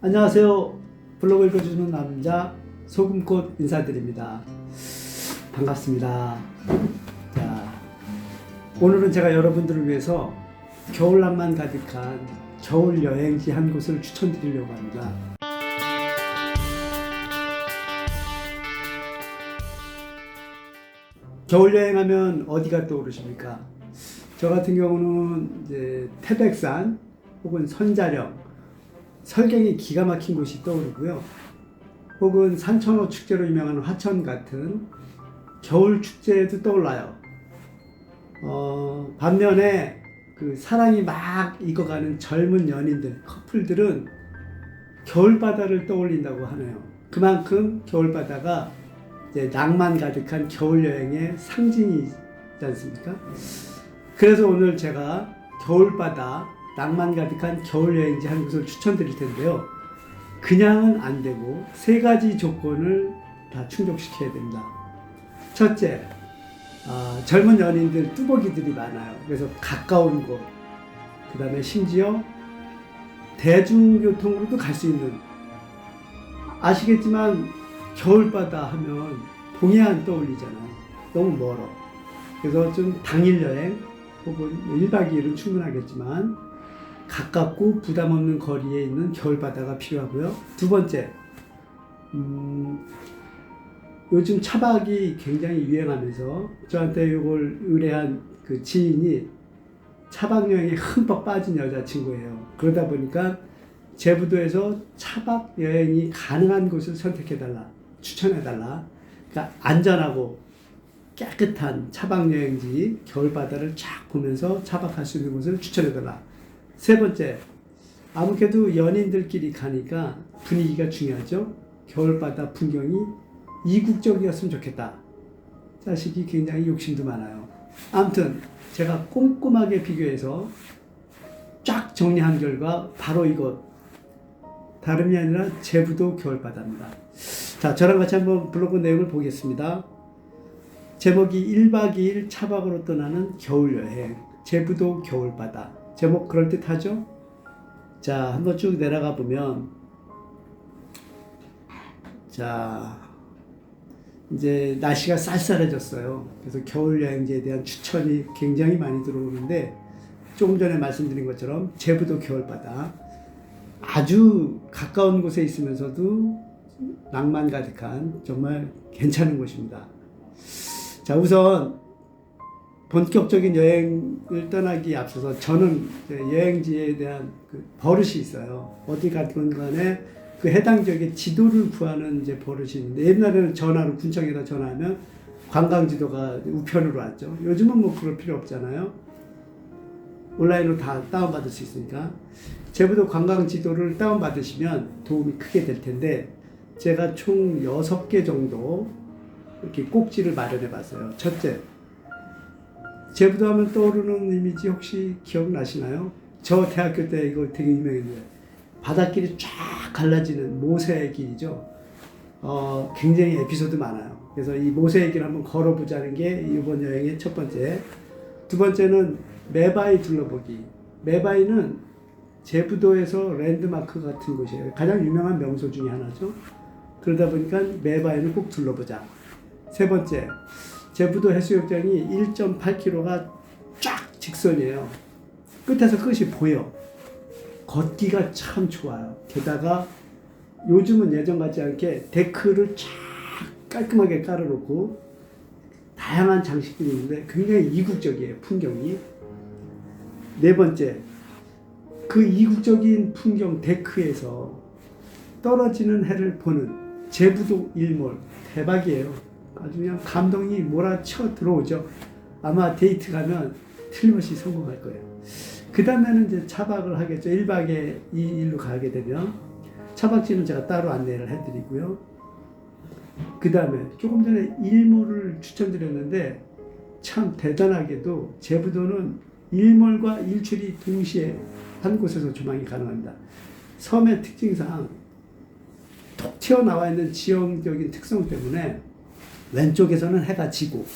안녕하세요. 블로그 읽어주는 남자 소금꽃 인사드립니다. 반갑습니다. 자, 오늘은 제가 여러분들을 위해서 겨울낭만 가득한 겨울 여행지 한 곳을 추천드리려고 합니다. 겨울 여행하면 어디가 떠오르십니까? 저 같은 경우는 이제 태백산 혹은 선자령, 설경이 기가 막힌 곳이 떠오르고요. 혹은 산천어 축제로 유명한 화천 같은 겨울 축제도 떠올라요. 반면에 그 사랑이 막 익어가는 젊은 연인들, 커플들은 겨울바다를 떠올린다고 하네요. 그만큼 겨울바다가 이제 낭만 가득한 겨울 여행의 상징이지 않습니까? 그래서 오늘 제가 겨울바다, 낭만 가득한 겨울 여행지 한 곳을 추천드릴 텐데요. 그냥은 안 되고 세 가지 조건을 다 충족시켜야 됩니다. 첫째, 젊은 연인들, 뚜벅이들이 많아요. 그래서 가까운 곳, 그 다음에 심지어 대중교통으로도 갈 수 있는, 아시겠지만 겨울바다 하면 동해안 떠올리잖아요. 너무 멀어. 그래서 좀 당일 여행 혹은 1박 2일은 충분하겠지만 가깝고 부담 없는 거리에 있는 겨울바다가 필요하고요. 두 번째, 요즘 차박이 굉장히 유행하면서 저한테 이걸 의뢰한 그 지인이 차박 여행에 흠뻑 빠진 여자친구예요. 그러다 보니까 제부도에서 차박 여행이 가능한 곳을 선택해달라, 추천해달라. 그러니까 안전하고 깨끗한 차박 여행지, 겨울바다를 쫙 보면서 차박할 수 있는 곳을 추천해달라. 세 번째, 아무래도 연인들끼리 가니까 분위기가 중요하죠. 겨울바다 풍경이 이국적이었으면 좋겠다. 자식이 굉장히 욕심도 많아요. 아무튼 제가 꼼꼼하게 비교해서 쫙 정리한 결과 바로 이것, 다름이 아니라 제부도 겨울바다입니다. 자, 저랑 같이 한번 블로그 내용을 보겠습니다. 제목이 1박 2일 차박으로 떠나는 겨울여행, 제부도 겨울바다. 제목 그럴듯하죠? 자, 한번 쭉 내려가 보면, 자, 이제 날씨가 쌀쌀해졌어요. 그래서 겨울 여행지에 대한 추천이 굉장히 많이 들어오는데, 조금 전에 말씀드린 것처럼 제부도 겨울바다, 아주 가까운 곳에 있으면서도 낭만 가득한 정말 괜찮은 곳입니다. 자, 우선 본격적인 여행을 떠나기에 앞서서 저는 여행지에 대한 그 버릇이 있어요. 어디 가든 간에 그 해당 지역의 지도를 구하는 이제 버릇이 있는데, 옛날에는 전화로 군청에다 전화하면 관광지도가 우편으로 왔죠. 요즘은 뭐 그럴 필요 없잖아요. 온라인으로 다 다운받을 수 있으니까. 제부도 관광지도를 다운받으시면 도움이 크게 될 텐데, 제가 총 6개 정도 이렇게 꼭지를 마련해 봤어요. 첫째, 제부도 하면 떠오르는 이미지 혹시 기억나시나요? 저 대학교 때 이거 되게 유명했는데, 바닷길이 쫙 갈라지는 모세의 길이죠. 굉장히 에피소드 많아요. 그래서 이 모세의 길을 한번 걸어보자는 게 이번 여행의 첫 번째. 두 번째는 메바이 둘러보기. 메바이는 제부도에서 랜드마크 같은 곳이에요. 가장 유명한 명소 중에 하나죠. 그러다 보니까 메바이는 꼭 둘러보자. 세 번째, 제부도 해수욕장이 1.8km가 쫙 직선이에요. 끝에서 끝이 보여. 걷기가 참 좋아요. 게다가 요즘은 예전 같지 않게 데크를 쫙 깔끔하게 깔아놓고 다양한 장식들이 있는데 굉장히 이국적이에요, 풍경이. 네 번째, 그 이국적인 풍경 데크에서 떨어지는 해를 보는 제부도 일몰, 대박이에요. 아주 그냥 감동이 몰아쳐 들어오죠. 아마 데이트 가면 틀림없이 성공할 거예요. 그 다음에는 이제 차박을 하겠죠. 1박에 2일로 가게 되면 차박지는 제가 따로 안내를 해드리고요. 그 다음에 조금 전에 일몰을 추천드렸는데, 참 대단하게도 제부도는 일몰과 일출이 동시에 한 곳에서 조망이 가능합니다. 섬의 특징상 톡 튀어나와 있는 지형적인 특성 때문에 왼쪽에서는 해가 지고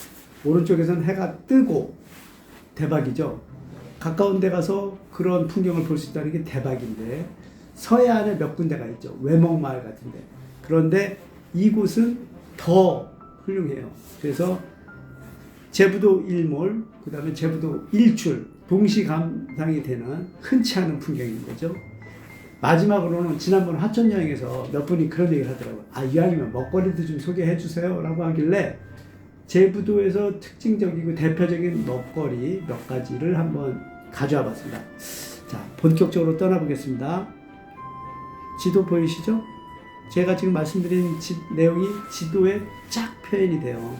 오른쪽에서는 해가 뜨고 대박이죠. 가까운 데 가서 그런 풍경을 볼 수 있다는 게 대박인데, 서해안에 몇 군데가 있죠. 외목마을 같은데. 그런데 이곳은 더 훌륭해요. 그래서 제부도 일몰, 그 다음에 제부도 일출, 동시 감상이 되는 흔치 않은 풍경인 거죠. 마지막으로는 지난번 화천 여행에서 몇 분이 그런 얘기를 하더라고요. 이왕이면 먹거리도 좀 소개해 주세요 라고 하길래 제부도에서 특징적이고 대표적인 먹거리 몇 가지를 한번 가져와 봤습니다. 자, 본격적으로 떠나보겠습니다. 지도 보이시죠? 제가 지금 말씀드린 내용이 지도에 쫙 표현이 돼요.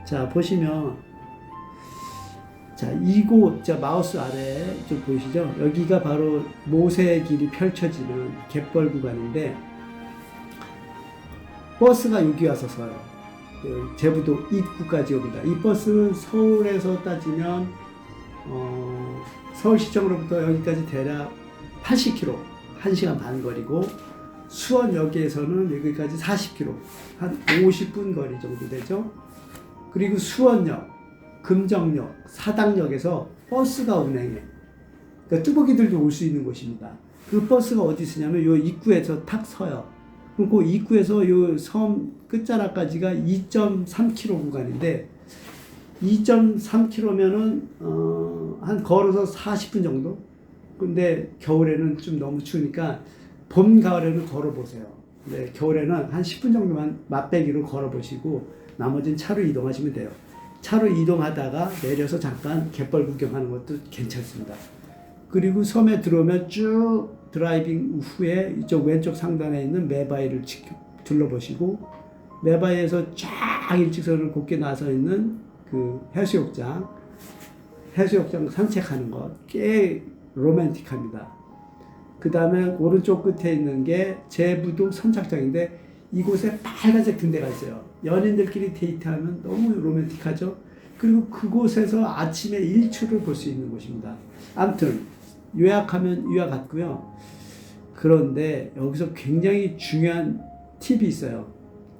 자, 보시면, 자, 이곳, 자, 마우스 아래 좀 보이시죠? 여기가 바로 모세의 길이 펼쳐지는 갯벌 구간인데, 버스가 여기 와서 서요. 제부도 입구까지 옵니다. 이 버스는 서울에서 따지면, 서울시청으로부터 여기까지 대략 80km, 1시간 반 거리고, 수원역에서는 여기까지 40km, 한 50분 거리 정도 되죠. 그리고 수원역, 금정역, 사당역에서 버스가 운행해. 그러니까 뚜벅이들도 올 수 있는 곳입니다. 그 버스가 어디 쓰냐면 요 입구에서 탁 서요. 그럼 그 입구에서 요 섬 끝자락까지가 2.3km 구간인데 2.3km면은 한 걸어서 40분 정도? 근데 겨울에는 좀 너무 추우니까 봄, 가을에는 걸어보세요. 네, 겨울에는 한 10분 정도만 맛배기로 걸어보시고 나머지는 차로 이동하시면 돼요. 차로 이동하다가 내려서 잠깐 갯벌 구경하는 것도 괜찮습니다. 그리고 섬에 들어오면 쭉 드라이빙 후에 이쪽 왼쪽 상단에 있는 매바위를 둘러보시고 매바위에서 쫙 일직선을 곱게 나서 있는 그 해수욕장 산책하는 것 꽤 로맨틱합니다. 그 다음에 오른쪽 끝에 있는 게 제부도 선착장인데 이곳에 빨간색 등대가 있어요. 연인들끼리 데이트하면 너무 로맨틱하죠. 그리고 그곳에서 아침에 일출을 볼 수 있는 곳입니다. 아무튼 요약하면 이와 같고요. 그런데 여기서 굉장히 중요한 팁이 있어요.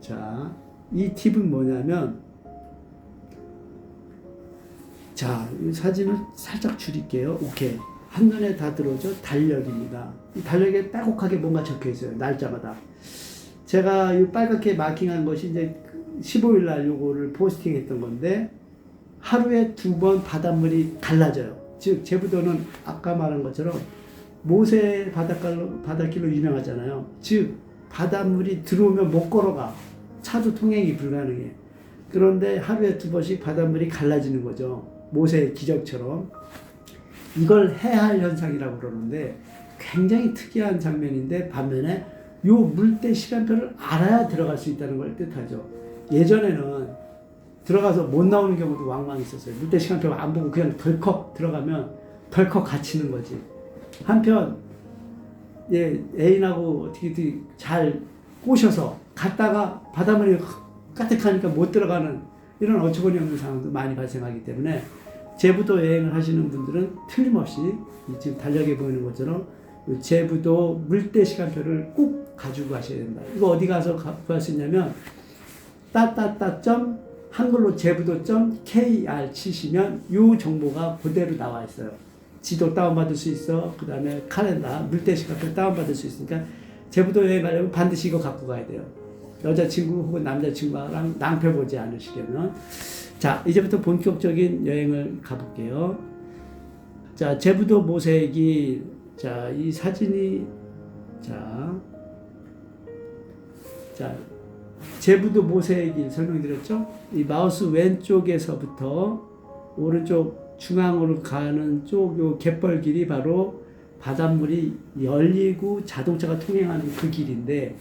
자, 이 팁은 뭐냐면 자, 이 사진을 살짝 줄일게요. 오케이. 한눈에 다 들어오죠? 달력입니다. 이 달력에 빼곡하게 뭔가 적혀 있어요. 날짜마다. 제가 이 빨갛게 마킹한 것이 이제 15일 날 요거를 포스팅 했던 건데, 하루에 2번 바닷물이 갈라져요. 즉, 제부도는 아까 말한 것처럼 모세 바닷길로 유명하잖아요. 즉, 바닷물이 들어오면 못 걸어가. 차도 통행이 불가능해. 그런데 하루에 2번씩 바닷물이 갈라지는 거죠. 모세의 기적처럼. 이걸 해할 현상이라고 그러는데 굉장히 특이한 장면인데 반면에 요 물때 시간표를 알아야 들어갈 수 있다는 걸 뜻하죠. 예전에는 들어가서 못 나오는 경우도 왕왕 있었어요. 물때 시간표 안 보고 그냥 덜컥 들어가면 덜컥 갇히는 거지. 한편 애인하고 어떻게 잘 꼬셔서 갔다가 바닷물이 가득하니까 못 들어가는 이런 어처구니 없는 상황도 많이 발생하기 때문에 제부도 여행을 하시는 분들은 틀림없이 지금 달력에 보이는 것처럼 제부도 물때 시간표를 꼭 가지고 가셔야 된다. 이거 어디 가서 구할 수 있냐면 한글로 제부도.kr 치시면 이 정보가 그대로 나와 있어요. 지도 다운받을 수 있어. 그 다음에 칼렌더 물때 시간표 다운받을 수 있으니까 제부도 여행 가려면 반드시 이거 갖고 가야 돼요. 여자친구 혹은 남자친구랑 낭패 보지 않으시려면. 자, 이제부터 본격적인 여행을 가볼게요. 자, 제부도 모세의 길. 자, 이 사진이, 자, 제부도 모세의 길 설명드렸죠? 이 마우스 왼쪽에서부터 오른쪽 중앙으로 가는 쪽, 요 갯벌 길이 바로 바닷물이 열리고 자동차가 통행하는 그 길인데,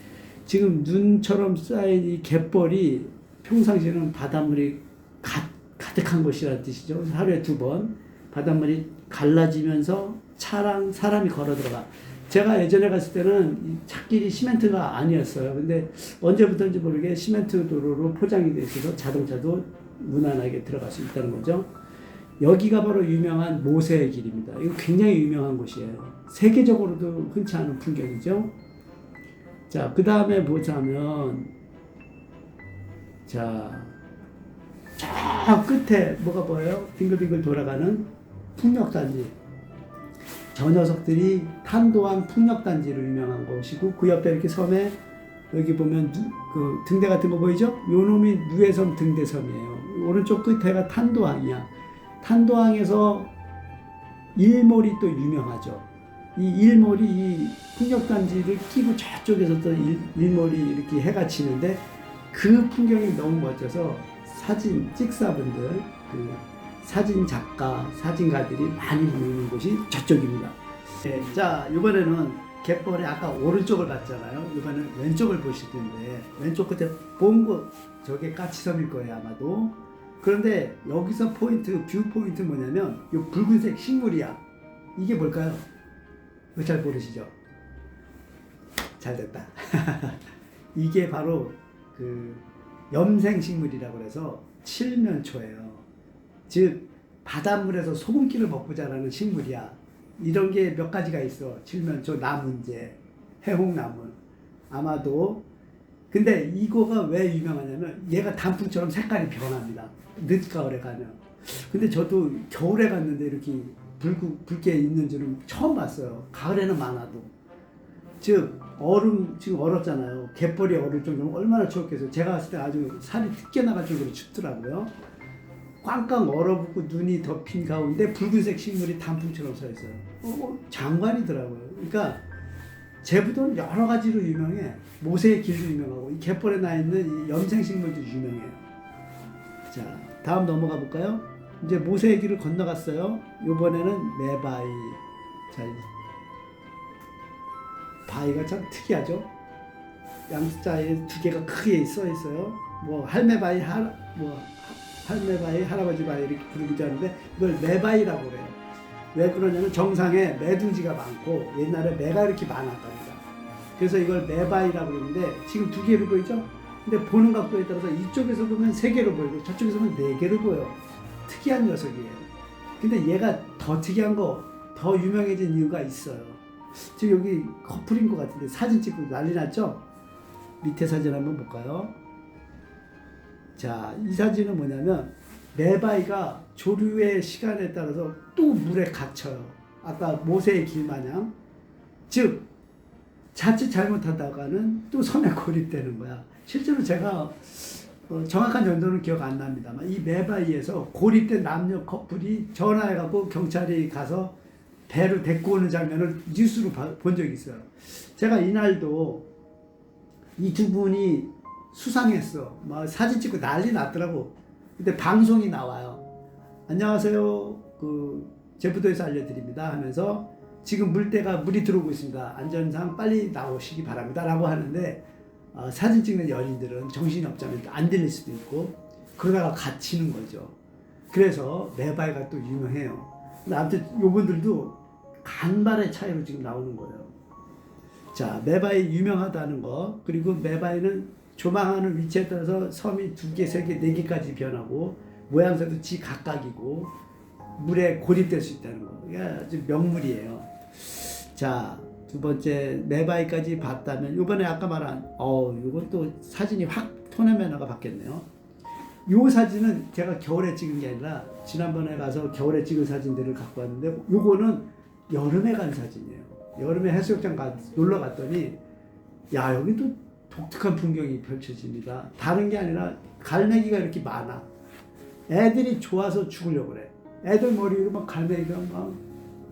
지금 눈처럼 쌓인 이 갯벌이 평상시에는 바닷물이 가득한 곳이라는 뜻이죠. 하루에 2번 바닷물이 갈라지면서 차랑 사람이 걸어 들어가. 제가 예전에 갔을 때는 이 찻길이 시멘트가 아니었어요. 근데 언제부터인지 모르게 시멘트 도로로 포장이 되어 있어서 자동차도 무난하게 들어갈 수 있다는 거죠. 여기가 바로 유명한 모세의 길입니다. 이거 굉장히 유명한 곳이에요. 세계적으로도 흔치 않은 풍경이죠. 자, 그 다음에 보자면, 자, 저 끝에 뭐가 보여요? 빙글빙글 돌아가는 풍력단지. 저 녀석들이 탄도항 풍력단지로 유명한 곳이고 그 옆에 이렇게 섬에 여기 보면 그 등대 같은 거 보이죠? 요 놈이 누에섬 등대섬이에요. 오른쪽 끝에가 탄도항이야. 탄도항에서 일몰이 또 유명하죠. 이 일몰이 이 풍력단지를 끼고 저쪽에서 또 일몰이 이렇게 해가 지는데 그 풍경이 너무 멋져서 사진 찍사분들, 그 사진 작가, 사진가들이 많이 모이는 곳이 저쪽입니다. 네, 자, 이번에는 갯벌에 아까 오른쪽을 봤잖아요. 이번에는 왼쪽을 보실 텐데 왼쪽 끝에 본 거 저게 까치섬일 거예요 아마도. 그런데 여기서 포인트, 뷰 포인트 뭐냐면 이 붉은색 식물이야. 이게 뭘까요? 이거 잘 모르시죠? 잘 됐다. 이게 바로 그 염생식물이라고 해서 칠면초예요. 즉 바닷물에서 소금기를 먹고 자라는 식물이야. 이런 게 몇 가지가 있어. 칠면초, 나문재, 해홍나무. 아마도 근데 이거가 왜 유명하냐면 얘가 단풍처럼 색깔이 변합니다. 늦가을에 가면. 근데 저도 겨울에 갔는데 이렇게 붉게 있는 줄은 처음 봤어요. 가을에는 많아도. 즉 얼음 지금 얼었잖아요. 갯벌이 얼을 정도면 얼마나 추웠겠어요. 제가 갔을 때 아주 살이 튀겨나갈 정도로 춥더라고요. 꽝꽝 얼어붙고 눈이 덮인 가운데 붉은색 식물이 단풍처럼 서 있어요. 장관이더라고요. 그러니까 제부도는 여러 가지로 유명해. 모세의 길도 유명하고 이 갯벌에 나 있는 이 염생식물도 유명해요. 자, 다음 넘어가 볼까요? 이제 모세의 길을 건너갔어요. 이번에는 메바이. 자, 바위가 참 특이하죠. 양자에 두 개가 크게 써 있어요. 뭐 할매바위, 할매바위, 할아버지 바위 이렇게 부르기도 하는데 이걸 메바위라고 그래요. 왜 그러냐면 정상에 매둥지가 많고 옛날에 매가 이렇게 많았답니다. 그래서 이걸 메바위라고 그러는데 지금 두 개로 보이죠? 근데 보는 각도에 따라서 이쪽에서 보면 세 개로 보이고 저쪽에서 보면 네 개로 보여. 특이한 녀석이에요. 근데 얘가 더 특이한 거, 더 유명해진 이유가 있어요. 지금 여기 커플인 것 같은데 사진 찍고 난리 났죠? 밑에 사진 한번 볼까요? 자, 이 사진은 뭐냐면 메바이가 조류의 시간에 따라서 또 물에 갇혀요. 아까 모세의 길 마냥. 즉 자칫 잘못하다가는 또 섬에 고립되는 거야. 실제로 제가 정확한 연도는 기억 안 납니다만 이 메바이에서 고립된 남녀 커플이 전화해갖고 경찰이 가서 배를 데리고 오는 장면을 뉴스로 본 적이 있어요. 제가 이날도 이 두 분이 수상했어. 막 사진 찍고 난리 났더라고. 근데 방송이 나와요. 안녕하세요. 제부도에서 알려드립니다 하면서 지금 물이 들어오고 있습니다. 안전상 빨리 나오시기 바랍니다. 라고 하는데 사진 찍는 연인들은 정신이 없자면 안 들릴 수도 있고 그러다가 갇히는 거죠. 그래서 메바이가 또 유명해요. 아무튼 요분들도 간발의 차이로 지금 나오는 거예요. 자, 메바이 유명하다는 거. 그리고 메바이는 조망하는 위치에 따라서 섬이 두 개, 세 개, 네 개까지 변하고 모양새도 지각각이고 물에 고립될 수 있다는 거. 이게 아주 명물이에요. 자, 두 번째 메바이까지 봤다면 이번에 아까 말한 이건 또 사진이 확 톤의 매너가 바뀌었네요. 요 사진은 제가 겨울에 찍은 게 아니라 지난번에 가서 겨울에 찍은 사진들을 갖고 왔는데 요거는 여름에 간 사진이에요. 여름에 해수욕장 놀러 갔더니 야, 여기 또 독특한 풍경이 펼쳐집니다. 다른 게 아니라 갈매기가 이렇게 많아. 애들이 좋아서 죽으려고 그래. 애들 머리 위로 막 갈매기가 막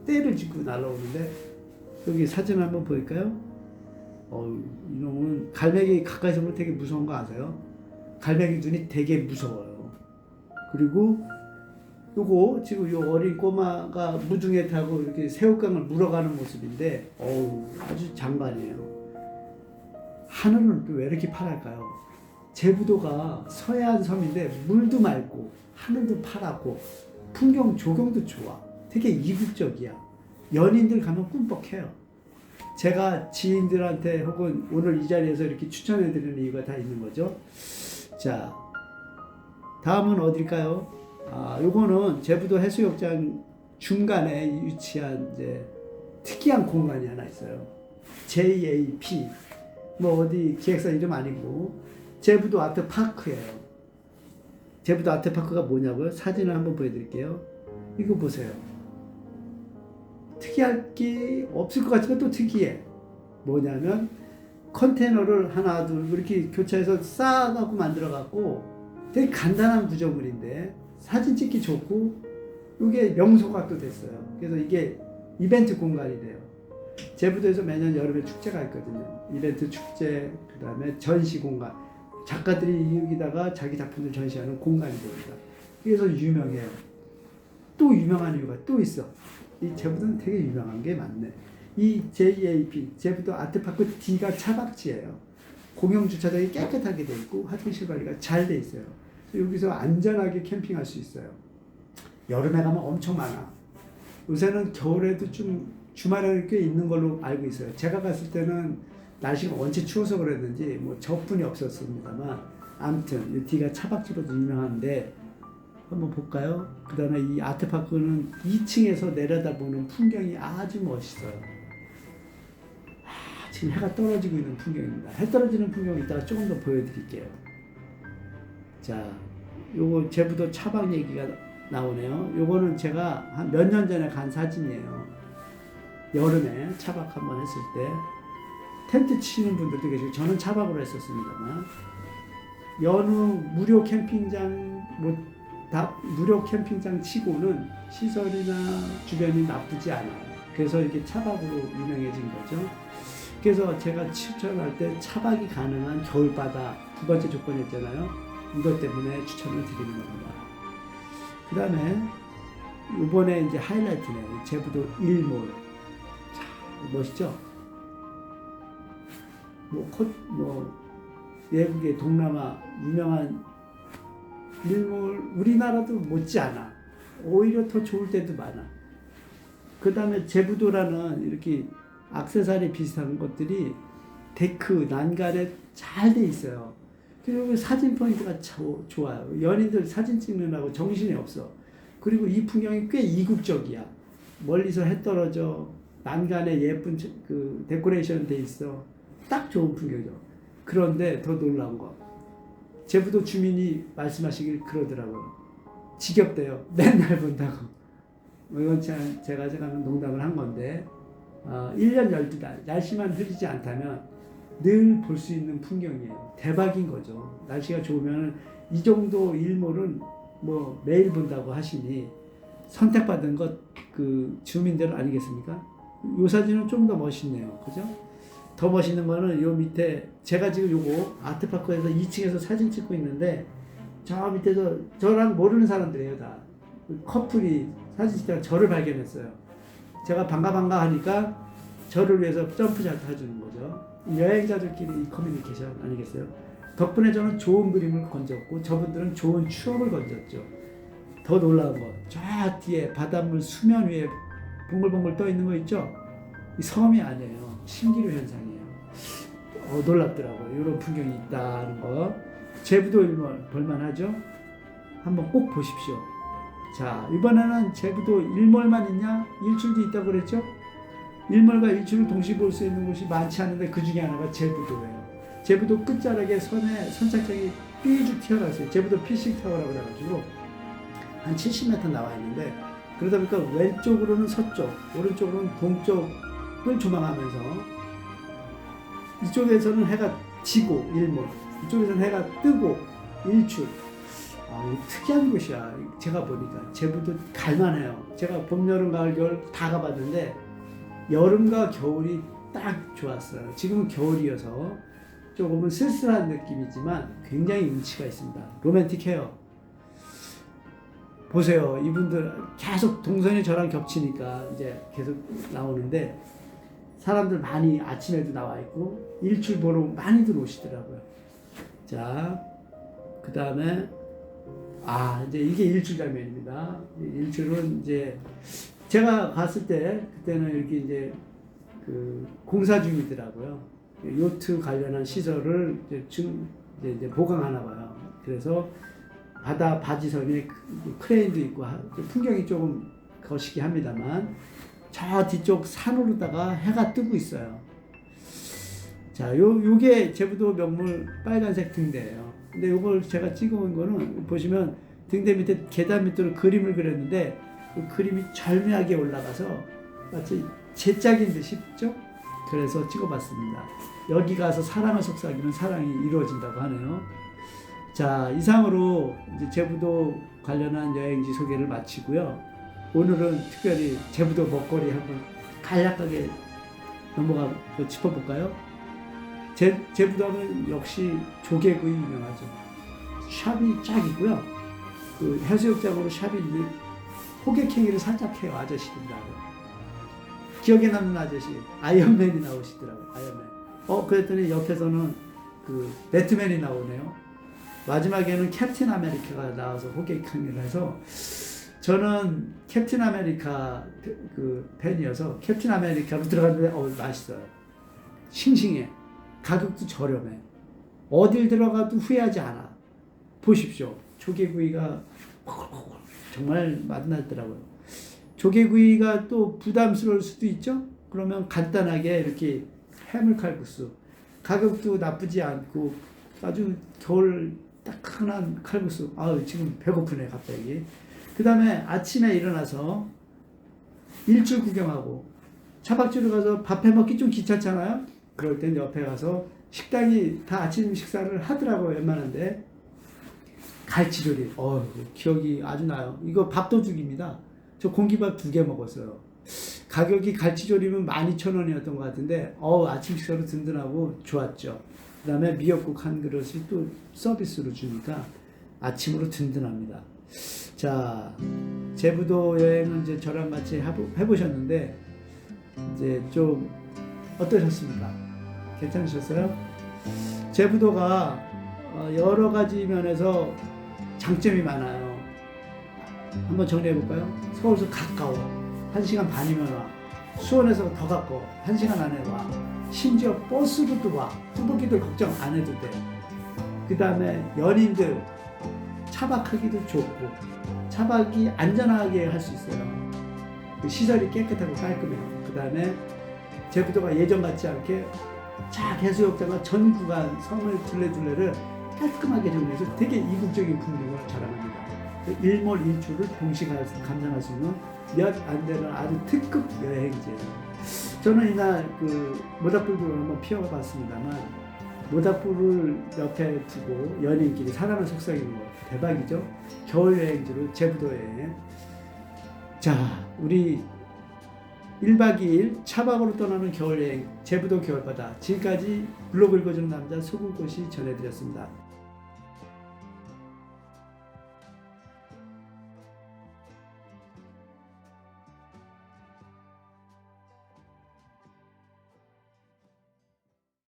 떼를 짚고 날아오는데 여기 사진 한번 보일까요? 이놈은 갈매기 가까이서 보면 되게 무서운 거 아세요? 갈매기 눈이 되게 무서워요. 그리고 요거 지금 요 어린 꼬마가 무중에 타고 이렇게 새우깡을 물어가는 모습인데 아주 장관이에요. 하늘은 또 왜 이렇게 파랄까요? 제부도가 서해안 섬인데 물도 맑고 하늘도 파랗고 풍경 조경도 좋아. 되게 이국적이야. 연인들 가면 꿈뻑해요. 제가 지인들한테 혹은 오늘 이 자리에서 이렇게 추천해드리는 이유가 다 있는 거죠. 자, 다음은 어딜까요? 요거는 제부도 해수욕장 중간에 위치한 이제 특이한 공간이 하나 있어요. JAP 뭐 어디 기획사 이름 아니고 제부도 아트파크예요. 제부도 아트파크가 뭐냐고요? 사진을 한번 보여드릴게요. 이거 보세요. 특이할 게 없을 것 같지만 또 특이해. 뭐냐면 컨테이너를 하나 둘 이렇게 교차해서 쌓아갖고 만들어갖고 되게 간단한 구조물인데 사진 찍기 좋고 이게 명소가 또 됐어요. 그래서 이게 이벤트 공간이 돼요. 제부도에서 매년 여름에 축제가 있거든요. 이벤트 축제, 그 다음에 전시 공간. 작가들이 여기다가 자기 작품들 전시하는 공간이 됩니다. 그래서 유명해요. 또 유명한 이유가 또 있어. 이 제부도는 되게 유명한 게 많네. 이 JAP, 제부도 아트파크 D가 차박지예요. 공영 주차장이 깨끗하게 돼 있고 화장실 관리가 잘 돼 있어요. 그래서 여기서 안전하게 캠핑할 수 있어요. 여름에 가면 엄청 많아. 요새는 겨울에도 좀 주말에 꽤 있는 걸로 알고 있어요. 제가 갔을 때는 날씨가 원체 추워서 그랬는지 뭐 저뿐이 없었습니다만 아무튼 이 D가 차박지로도 유명한데 한번 볼까요? 그 다음에 이 아트파크는 2층에서 내려다보는 풍경이 아주 멋있어요. 지금 해가 떨어지고 있는 풍경입니다. 해 떨어지는 풍경 이따가 조금 더 보여드릴게요. 자, 요거 제부도 차박 얘기가 나오네요. 요거는 제가 한 몇 년 전에 간 사진이에요. 여름에 차박 한번 했을 때 텐트 치는 분들도 계시고 저는 차박으로 했었습니다만 여느 무료 캠핑장 무료 캠핑장 치고는 시설이나 주변이 나쁘지 않아요. 그래서 이렇게 차박으로 유명해진 거죠. 그래서 제가 추천할 때 차박이 가능한 겨울바다 두 번째 조건이었잖아요. 이것 때문에 추천을 드리는 겁니다. 그 다음에 이번에 이제 하이라이트네. 제부도 일몰. 자, 멋있죠? 외국의 동남아 유명한 일몰, 우리나라도 못지않아. 오히려 더 좋을 때도 많아. 그 다음에 제부도라는 이렇게 액세서리 비슷한 것들이 데크, 난간에 잘 돼 있어요. 그리고 사진 포인트가 좋아요. 연인들 사진 찍느라고 정신이 없어. 그리고 이 풍경이 꽤 이국적이야. 멀리서 해 떨어져. 난간에 예쁜 그 데코레이션 돼 있어. 딱 좋은 풍경이죠. 그런데 더 놀라운 거. 제부도 주민이 말씀하시길 그러더라고요. 지겹대요. 맨날 본다고. 이건 제가 농담을 한 건데 1년 12달 날씨만 흐리지 않다면 늘 볼 수 있는 풍경이에요. 대박인 거죠. 날씨가 좋으면 이 정도 일몰은 뭐 매일 본다고 하시니 선택받은 것 그 주민들 아니겠습니까? 이 사진은 좀 더 멋있네요. 그죠? 더 멋있는 거는 요 밑에 제가 지금 요거 아트파크에서 2층에서 사진 찍고 있는데 저 밑에서 저랑 모르는 사람들이에요. 다 커플이 사진 찍다가 저를 발견했어요. 제가 반가 하니까 저를 위해서 점프샷 해주는 거죠. 여행자들끼리 이 커뮤니케이션 아니겠어요? 덕분에 저는 좋은 그림을 건졌고 저분들은 좋은 추억을 건졌죠. 더 놀라운 거, 저 뒤에 바닷물 수면 위에 봉글봉글 떠 있는 거 있죠? 이 섬이 아니에요. 신기루 현상이에요. 놀랍더라고요. 이런 풍경이 있다는 거. 제부도 일몰 볼만하죠? 한번 꼭 보십시오. 자, 이번에는 제부도 일몰만 있냐? 일출도 있다고 그랬죠? 일몰과 일출을 동시에 볼 수 있는 곳이 많지 않은데 그 중에 하나가 제부도예요. 제부도 끝자락에 선착장이 삐죽 튀어나왔어요. 제부도 피싱 타워라고 그래가지고 한 70m 나와 있는데 그러다 보니까 왼쪽으로는 서쪽, 오른쪽으로는 동쪽을 조망하면서 이쪽에서는 해가 지고 일몰, 이쪽에서는 해가 뜨고 일출. 특이한 곳이야. 제가 보니까 제부도 갈만해요. 제가 봄, 여름, 가을, 겨울 다 가봤는데 여름과 겨울이 딱 좋았어요. 지금은 겨울이어서 조금은 쓸쓸한 느낌이지만 굉장히 운치가 있습니다. 로맨틱해요. 보세요. 이분들 계속 동선이 저랑 겹치니까 이제 계속 나오는데 사람들 많이 아침에도 나와 있고 일출 보러 많이들 오시더라고요. 자, 그 다음에 이제 이게 일출 장면입니다. 일출은 이제 제가 갔을 때 그때는 이렇게 이제 그 공사 중이더라고요. 요트 관련한 시설을 이제 보강하나 봐요. 그래서 바다 바지섬에 크레인도 있고 풍경이 조금 거시기 합니다만 저 뒤쪽 산으로다가 해가 뜨고 있어요. 자, 요게 제부도 명물 빨간색 등대예요. 근데 요걸 제가 찍어온 거는 보시면 등대 밑에 계단 밑으로 그림을 그렸는데 그 그림이 절묘하게 올라가서 마치 제 짝인 듯이 싶죠? 그래서 찍어봤습니다. 여기 가서 사랑을 속삭이면 사랑이 이루어진다고 하네요. 자, 이상으로 이제 제부도 관련한 여행지 소개를 마치고요. 오늘은 특별히 제부도 먹거리 한번 간략하게 넘어가 짚어볼까요? 제부도 하면 역시 조개구이 유명하죠. 샵이 쫙 있고요. 그 해수욕장으로 샵이 있는데 호객행위를 살짝 해요, 아저씨들하고. 기억에 남는 아저씨, 아이언맨이 나오시더라고요, 아이언맨. 그랬더니 옆에서는 그 배트맨이 나오네요. 마지막에는 캡틴 아메리카가 나와서 호객행위를 해서, 저는 캡틴 아메리카 그 팬이어서 캡틴 아메리카로 들어갔는데 맛있어요. 싱싱해. 가격도 저렴해. 어딜 들어가도 후회하지 않아. 보십시오. 조개구이가 정말 맛나더라고요. 조개구이가 또 부담스러울 수도 있죠. 그러면 간단하게 이렇게 해물칼국수. 가격도 나쁘지 않고 아주 겨울 따끈한 칼국수. 지금 배고프네 갑자기. 그 다음에 아침에 일어나서 일출 구경하고 차박지로 가서 밥 해먹기 좀 귀찮잖아요. 그럴 땐 옆에 가서 식당이 다 아침 식사를 하더라고요. 웬만한데 갈치조림. 기억이 아주 나요. 이거 밥도둑입니다. 저 공기밥 2개 먹었어요. 가격이 갈치조림은 12,000원이었던 것 같은데 아침 식사로 든든하고 좋았죠. 그 다음에 미역국 한 그릇이 또 서비스로 주니까 아침으로 든든합니다. 자, 제부도 여행은 이제 저랑 같이 해보셨는데 이제 좀 어떠셨습니까? 괜찮으셨어요? 제부도가 여러 가지 면에서 장점이 많아요. 한번 정리해볼까요? 서울에서 가까워. 1시간 반이면 와. 수원에서 더 가까워. 1시간 안에 와. 심지어 버스로도 와. 뚜벅이들 걱정 안 해도 돼. 그 다음에 연인들 차박하기도 좋고 차박이 안전하게 할 수 있어요. 그 시설이 깨끗하고 깔끔해요. 그 다음에 제부도가 예전 같지 않게 해수욕장과 전 구간 섬을 둘레둘레를 깔끔하게 정리해서 되게 이국적인 풍경을 자랑합니다. 일몰일출을 동시에 감상할 수 있는 몇 안 되는 아주 특급 여행지예요. 저는 이날 그 모닥불도 한번 피워봤습니다만 모닥불을 옆에 두고 연인끼리 사랑을 속삭이는 거 대박이죠. 겨울 여행지로 제부도 여행. 자, 우리 1박 2일 차박으로 떠나는 겨울 여행 제부도 겨울바다. 지금까지 블로그 읽어주는 남자 소금꽃이 전해드렸습니다.